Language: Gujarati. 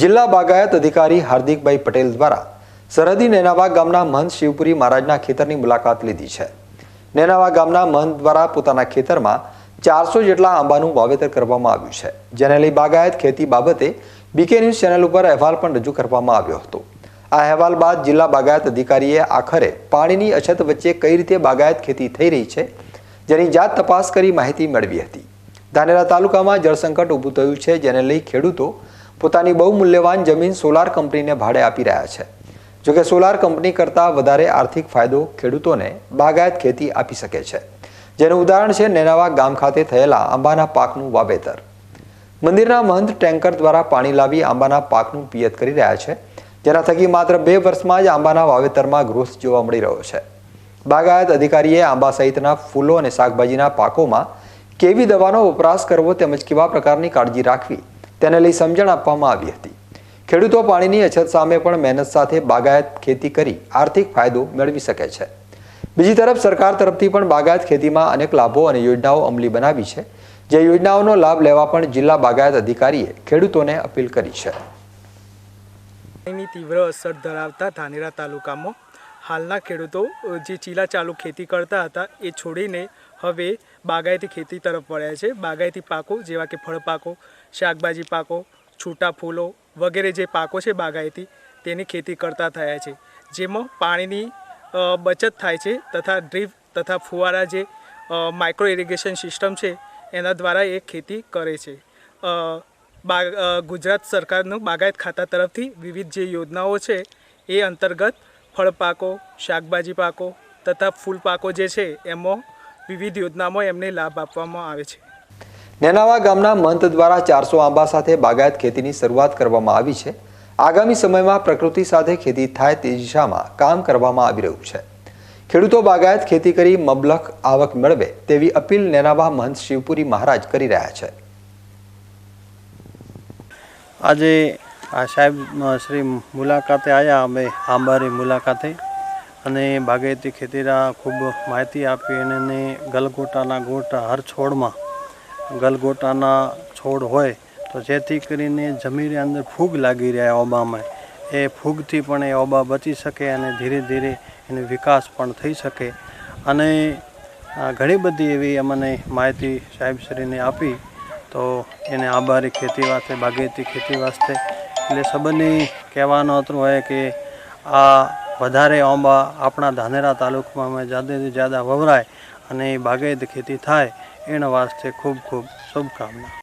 જિલ્લા બાગાયત અધિકારી હાર્દિકભાઈ પટેલ દ્વારા સરહદી નેનાવા ગામના મહંત શિવપુરી મહારાજના ખેતરની મુલાકાત લીધી છે। નેનાવા ગામના મહંત દ્વારા પોતાના ખેતરમાં 400 જેટલા આંબાનું વાવેતર કરવામાં આવ્યું છે, જેને લઈ બાગાયત ખેતી બાબતે બીકે ન્યૂઝ ચેનલ ઉપર અહેવાલ પણ રજૂ કરવામાં આવ્યો હતો। આ અહેવાલ બાદ જિલ્લા બાગાયત અધિકારીએ આખરે પાણીની અછત વચ્ચે કઈ રીતે બાગાયત ખેતી થઈ રહી છે જેની જાત તપાસ કરી માહિતી મેળવી હતી। ધાનેરા તાલુકામાં જળસંકટ ઊભું થયું છે, જેને લઈ ખેડૂતો પોતાની બહુમૂલ્યવાન જમીન સોલાર કંપનીને ભાડે આપી રહ્યા છે। જોકે સોલાર કંપની કરતાં વધારે આર્થિક ફાયદો ખેડૂતોને બાગાયત ખેતી આપી શકે છે, જેનું ઉદાહરણ છે નેનાવા ગામ ખાતે થયેલા આંબાના પાકનું વાવેતર। મંદિરના મહંત ટેન્કર દ્વારા પાણી લાવી આંબાના પાકનું પિયત કરી રહ્યા છે, જેના થકી માત્ર 2 વર્ષમાં જ આંબાના વાવેતરમાં ગ્રોથ જોવા મળી રહ્યો છે। બાગાયત અધિકારીએ આંબા સહિતના ફૂલો અને શાકભાજીના પાકોમાં કેવી દવાનો વપરાશ કરવો તેમજ કેવા પ્રકારની કાળજી રાખવી તેને લઈ સમજણ આપવામાં આવી હતી। ખેડૂતો પાણીની અછત સામે પણ મહેનત સાથે બાગાયત ખેતી કરી આર્થિક ફાયદો મેળવી શકે છે। બીજી તરફ સરકાર તરફથી પણ બાગાયત ખેતીમાં અનેક લાભો અને યોજનાઓ અમલી બનાવી છે, જે યોજનાઓનો લાભ લેવા પણ જિલ્લા બાગાયત અધિકારીએ ખેડૂતોને અપીલ કરી છે। પાણીની તીવ્ર અસર ધરાવતા ધાનેરા તાલુકામાં હાલના ખેડૂતો જે ચીલા ચાલુ ખેતી કરતા હતા એ છોડીને હવે બાગાયતી ખેતી તરફ વળ્યા છે। બાગાયતી પાકો જેવા કે ફળ પાકો, શાકભાજી પાકો, છૂટા ફૂલો વગેરે જે પાકો છે બાગાયતી તેની ખેતી કરતા થયા છે, જેમાં પાણીની બચત થાય છે તથા ડ્રીપ તથા ફુવારા જે માઇક્રો ઇરિગેશન સિસ્ટમ છે એના દ્વારા એ ખેતી કરે છે। ગુજરાત સરકારનું બાગાયત ખાતા તરફથી વિવિધ જે યોજનાઓ છે એ અંતર્ગત ફળ પાકો, શાકભાજી પાકો તથા ફૂલ પાકો જે છે એમાં વિવિધ યોજનામાં એમને લાભ આપવામાં આવે છે। નેનાવા ગામના મહંત દ્વારા 400 આંબા સાથે બાગાયત ખેતીની શરૂઆત કરવામાં આવી છે। આગામી સમયમાં પ્રકૃતિ સાથે ખેતી થાય તે દિશામાં કામ કરવામાં આવી રહ્યું છે। ખેડૂતો બાગાયત ખેતી કરી મબલખ આવક મેળવે તેવી અપીલ નેનાવા મહંત શિવપુરી મહારાજ કરી રહ્યા છે। આજે આ સાહેબ શ્રી મુલાકાતે આવ્યા, અમે આંબાની મુલાકાતે, અને બાગાયતી ખેતીના ખૂબ માહિતી આપી અને ગલગોટાના ગોટા હર છોડમાં ગલગોટાના છોડ હોય તો જેથી કરીને જમીનની અંદર ફૂગ લાગી રહ્યા ઓબામાં, એ ફૂગથી પણ એ ઓબા બચી શકે અને ધીરે ધીરે એનો વિકાસ પણ થઈ શકે। અને ઘણી બધી એવી અમને માહિતી સાહેબશ્રીને આપી, તો એને આંબાની ખેતી વાસ્તે, બાગાયતી ખેતી વાસ્તે એટલે સબંધની કહેવાનો હતું હોય કે આ વધારે આંબા આપણા ધાનેરા તાલુકામાં જ્યાદાથી જ્યાદા વવરાય અને બાગાયતી ખેતી થાય એના વાસ્તે ખૂબ ખૂબ શુભકામના।